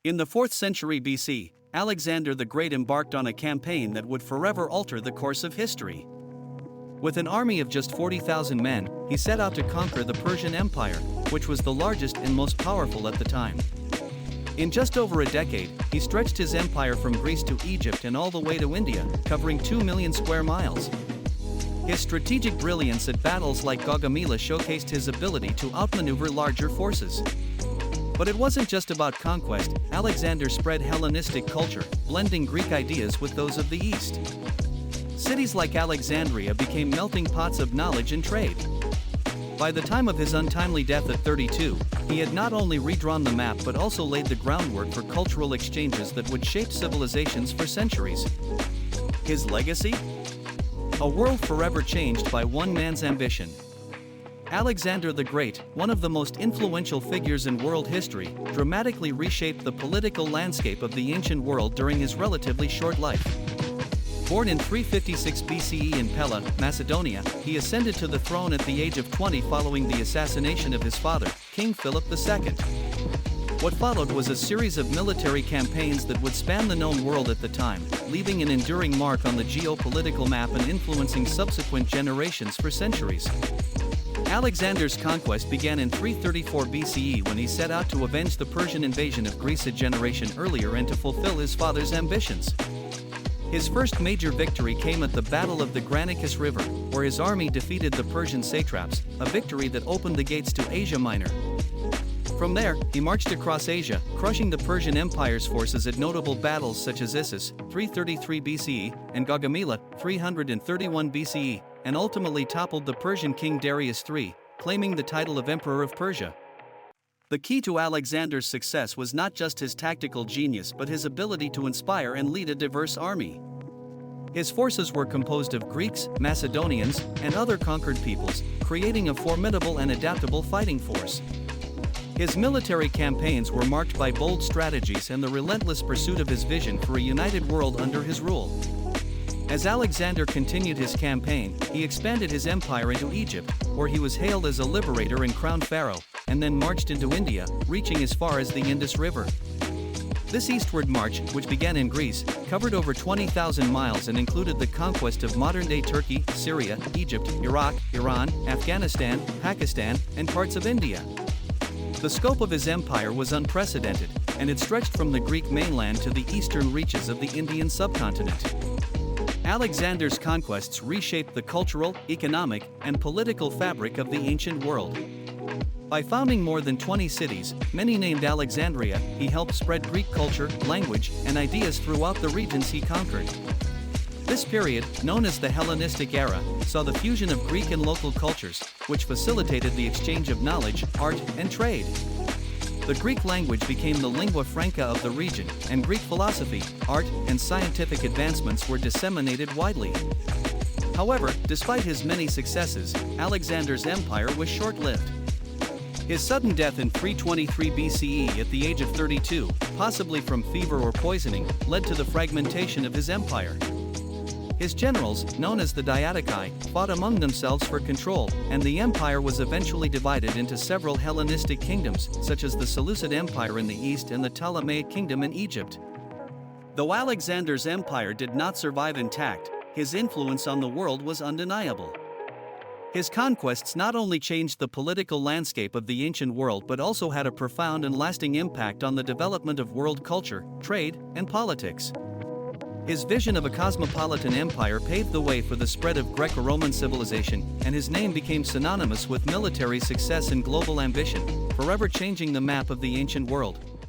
In the 4th century BC, Alexander the Great embarked on a campaign that would forever alter the course of history. With an army of just 40,000 men, he set out to conquer the Persian Empire, which was the largest and most powerful at the time. In just over a decade, he stretched his empire from Greece to Egypt and all the way to India, covering 2 million square miles. His strategic brilliance at battles like Gaugamela showcased his ability to outmaneuver larger forces. But it wasn't just about conquest. Alexander spread Hellenistic culture, blending Greek ideas with those of the East. Cities like Alexandria became melting pots of knowledge and trade. By the time of his untimely death at 32, he had not only redrawn the map but also laid the groundwork for cultural exchanges that would shape civilizations for centuries. His legacy? A world forever changed by one man's ambition. Alexander the Great, one of the most influential figures in world history, dramatically reshaped the political landscape of the ancient world during his relatively short life. Born in 356 BCE in Pella, Macedonia, he ascended to the throne at the age of 20 following the assassination of his father, King Philip II. What followed was a series of military campaigns that would span the known world at the time, leaving an enduring mark on the geopolitical map and influencing subsequent generations for centuries. Alexander's conquest began in 334 BCE when he set out to avenge the Persian invasion of Greece a generation earlier and to fulfill his father's ambitions. His first major victory came at the Battle of the Granicus River, where his army defeated the Persian satraps, a victory that opened the gates to Asia Minor. From there, he marched across Asia, crushing the Persian Empire's forces at notable battles such as Issus, 333 BCE, and Gaugamela, 331 BCE, and ultimately toppled the Persian king Darius III, claiming the title of Emperor of Persia. The key to Alexander's success was not just his tactical genius but his ability to inspire and lead a diverse army. His forces were composed of Greeks, Macedonians, and other conquered peoples, creating a formidable and adaptable fighting force. His military campaigns were marked by bold strategies and the relentless pursuit of his vision for a united world under his rule. As Alexander continued his campaign, he expanded his empire into Egypt, where he was hailed as a liberator and crowned pharaoh, and then marched into India, reaching as far as the Indus River. This eastward march, which began in Greece, covered over 20,000 miles and included the conquest of modern-day Turkey, Syria, Egypt, Iraq, Iran, Afghanistan, Pakistan, and parts of India. The scope of his empire was unprecedented, and it stretched from the Greek mainland to the eastern reaches of the Indian subcontinent. Alexander's conquests reshaped the cultural, economic, and political fabric of the ancient world. By founding more than 20 cities, many named Alexandria, he helped spread Greek culture, language, and ideas throughout the regions he conquered. This period, known as the Hellenistic era, saw the fusion of Greek and local cultures, which facilitated the exchange of knowledge, art, and trade. The Greek language became the lingua franca of the region, and Greek philosophy, art, and scientific advancements were disseminated widely. However, despite his many successes, Alexander's empire was short-lived. His sudden death in 323 BCE at the age of 32, possibly from fever or poisoning, led to the fragmentation of his empire. His generals, known as the Diadochi, fought among themselves for control, and the empire was eventually divided into several Hellenistic kingdoms, such as the Seleucid Empire in the east and the Ptolemaic Kingdom in Egypt. Though Alexander's empire did not survive intact, his influence on the world was undeniable. His conquests not only changed the political landscape of the ancient world but also had a profound and lasting impact on the development of world culture, trade, and politics. His vision of a cosmopolitan empire paved the way for the spread of Greco-Roman civilization, and his name became synonymous with military success and global ambition, forever changing the map of the ancient world.